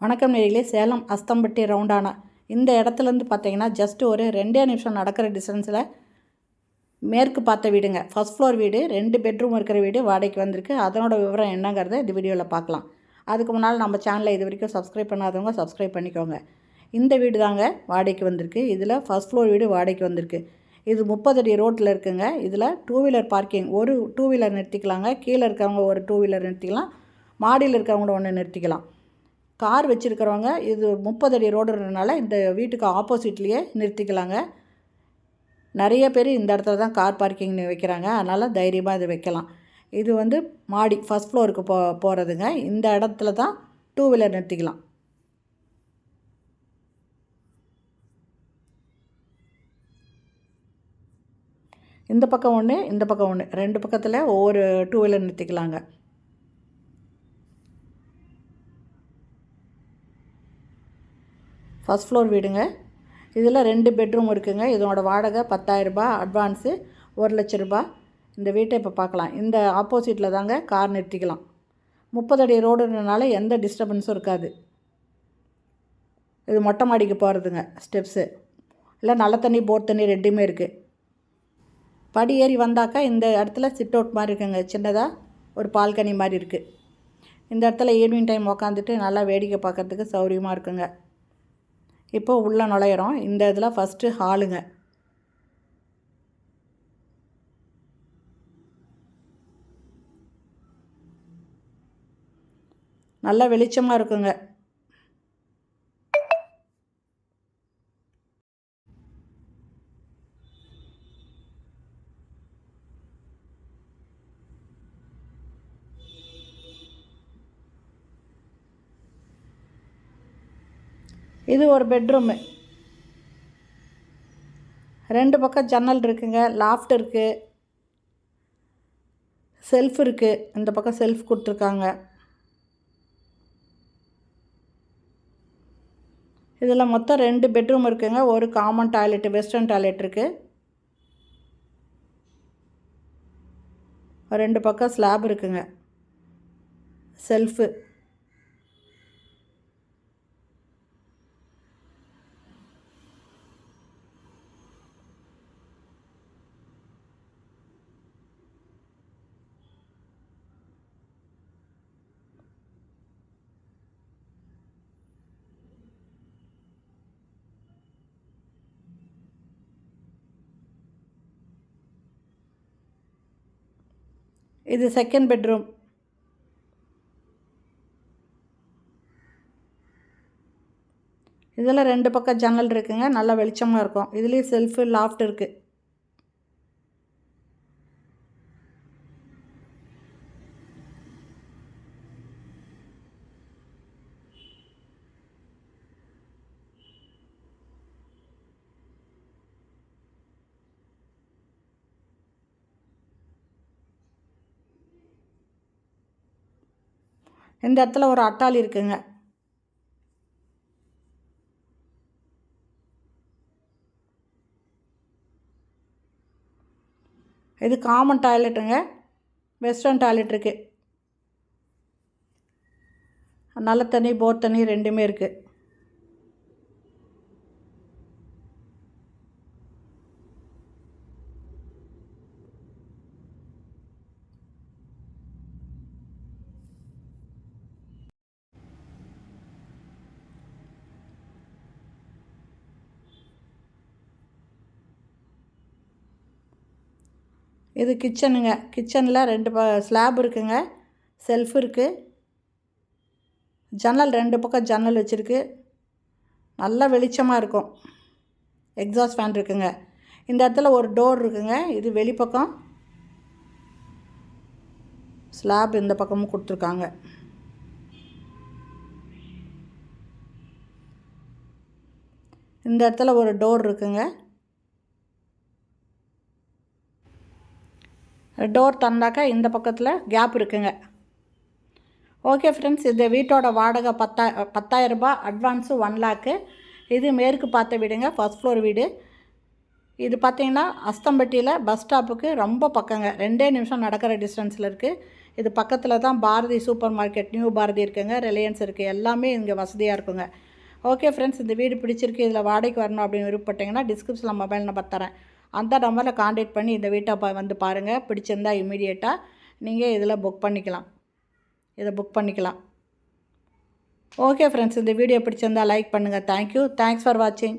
வணக்கம் நேயர்களே. சேலம் அஸ்தம்பட்டி ரவுண்டானா இந்த இடத்துலேருந்து பார்த்தீங்கன்னா ஜஸ்ட் ஒரு 2 நிமிஷம் நடக்கிற டிஸ்டன்ஸில் மேற்கு பார்த்த வீடுங்க. ஃபஸ்ட் ஃப்ளோர் வீடு, 2 பெட்ரூம் இருக்கிற வீடு வாடகைக்கு வந்திருக்கு. அதனோட விவரம் என்னங்கிறத இந்த வீடியோவில் பார்க்கலாம். அதுக்கு முன்னால் நம்ம சேனலை இது வரைக்கும் சப்ஸ்கிரைப் பண்ணாதவங்க சப்ஸ்கிரைப் பண்ணிக்கோங்க. இந்த வீடு தாங்க வாடகைக்கு வந்திருக்கு. இதில் ஃபஸ்ட் ஃப்ளோர் வீடு வாடகைக்கு வந்திருக்கு. இது 30 அடி ரோட்டில் இருக்குங்க. இதில் 2 வீலர் பார்க்கிங், ஒரு 2 வீலர் நிறுத்திக்கலாங்க. கீழே இருக்கிறவங்க ஒரு 2 வீலர் நிறுத்திக்கலாம், மாடியில் இருக்கிறவங்க ஒன்று நிறுத்திக்கலாம். கார் வச்சுருக்கிறவங்க இது 30 அடி ரோடுன்றதுனால இந்த வீட்டுக்கு ஆப்போசிட்லேயே நிறுத்திக்கலாங்க. நிறைய பேர் இந்த இடத்துல தான் கார் பார்க்கிங் வைக்கிறாங்க, அதனால் தைரியமாக இது வைக்கலாம். இது மாடி ஃபஸ்ட் ஃப்ளோருக்கு போகிறதுங்க. இந்த இடத்துல தான் 2 வீலர் நிறுத்திக்கலாம். இந்த பக்கம் ஒன்று, இந்த பக்கம் ஒன்று, 2 பக்கத்தில் ஒவ்வொரு 2 வீலர் நிறுத்திக்கலாங்க. ஃபஸ்ட் ஃப்ளோர் வீடுங்க. இதில் 2 பெட்ரூம் இருக்குங்க. இதனோட வாடகை 10,000 ரூபாய், அட்வான்ஸு 1 லட்ச ரூபாய். இந்த வீட்டை இப்போ பார்க்கலாம். இந்த ஆப்போசிட்டில் தாங்க கார் நிறுத்திக்கலாம். 30 அடி ரோடுன்றனால எந்த டிஸ்டர்பன்ஸும் இருக்காது. இது மொட்டை மாடிக்கு போகிறதுங்க. ஸ்டெப்ஸு இல்லை நல்ல தண்ணி போர் தண்ணி ரெண்டுமே இருக்குது. படி ஏறி வந்தாக்கா இந்த இடத்துல சிட் அவுட் மாதிரி இருக்குங்க. சின்னதாக ஒரு பால்கனி மாதிரி இருக்குது. இந்த இடத்துல ஈவினிங் டைம் உக்காந்துட்டு நல்லா வேடிக்கை பார்க்குறதுக்கு சௌகரியமாக இருக்குங்க. இப்போ உள்ளே நுழையிறோம். இந்த இதில் ஃபஸ்ட்டு ஹாலுங்க. நல்லா வெளிச்சமாக இருக்குங்க. இது ஒரு பெட்ரூமு. 2 பக்கம் ஜன்னல் இருக்குங்க. லாஃப்ட் இருக்குது, செல்ஃப் இருக்குது. இந்த பக்கம் செல்ஃப் கொடுத்துருக்காங்க. இதில் மொத்தம் 2 பெட்ரூம் இருக்குங்க. ஒரு காமன் டாய்லெட்டு, வெஸ்டர்ன் டாய்லெட் இருக்குது. 2 பக்கம் ஸ்லாப் இருக்குங்க. செல்ஃபு. இது செகண்ட் பெட்ரூம். இதில் 2 பக்கம் ஜன்னல் இருக்குங்க. நல்லா வெளிச்சமாக இருக்கும். இதுலேயும் செல்ஃபு, லாஃப்ட் இருக்குது. இந்த இடத்துல ஒரு அட்டாளி இருக்குங்க. இது காமன் டாய்லெட்டுங்க. வெஸ்டர்ன் டாய்லெட் இருக்குது. நல்ல தண்ணி போர் தண்ணி ரெண்டுமே இருக்குது. இது கிச்சனுங்க. கிச்சனில் 2 ஸ்லாப் இருக்குங்க. செல்ஃப் இருக்குது. ஜன்னல் 2 பக்கம் ஜன்னல் வச்சுருக்கு. நல்லா வெளிச்சமாக இருக்கும். எக்ஸாஸ்ட் ஃபேன் இருக்குங்க. இந்த இடத்துல ஒரு டோர் இருக்குங்க. இது வெளிப்பக்கம். ஸ்லாப் இந்த பக்கமும் கொடுத்துருக்காங்க. இந்த இடத்துல ஒரு டோர் இருக்குங்க. டோர் திறந்தாக்கா இந்த பக்கத்தில் கேப் இருக்குங்க. ஓகே ஃப்ரெண்ட்ஸ், இந்த வீட்டோட வாடகை 10,000 ரூபாய், அட்வான்ஸு 1 லேக்கு. இது மேற்கு பார்த்த வீடுங்க. ஃபஸ்ட் ஃப்ளோர் வீடு. இது பார்த்திங்கன்னா அஸ்தம்பட்டியில் பஸ் ஸ்டாப்புக்கு ரொம்ப பக்கங்க. 2 நிமிஷம் நடக்கிற டிஸ்டன்ஸில் இருக்குது. இது பக்கத்தில் தான் Bharathi super market, new Bharathi இருக்குங்க, ரிலையன்ஸ் இருக்குது, எல்லாமே இங்கே வசதியாக இருக்குங்க. ஓகே ஃப்ரெண்ட்ஸ், இந்த வீடு பிடிச்சிருக்கு, இதில் வாடகைக்கு வரணும் அப்படின்னு விருப்பப்பட்டீங்கன்னா டிஸ்கிரிப்ஷனில் மொபைல் நம்பர் தரேன். அந்த நம்பரில் காண்டாக்ட் பண்ணி இந்த வீட்டை வந்து பாருங்கள். பிடிச்சிருந்தால் இமீடியட்டாக நீங்கள் இதில் புக் பண்ணிக்கலாம். ஓகே ஃப்ரெண்ட்ஸ், இந்த வீடியோ பிடிச்சிருந்தால் லைக் பண்ணுங்கள். தேங்க்யூ. தேங்க்ஸ் ஃபார் வாட்சிங்.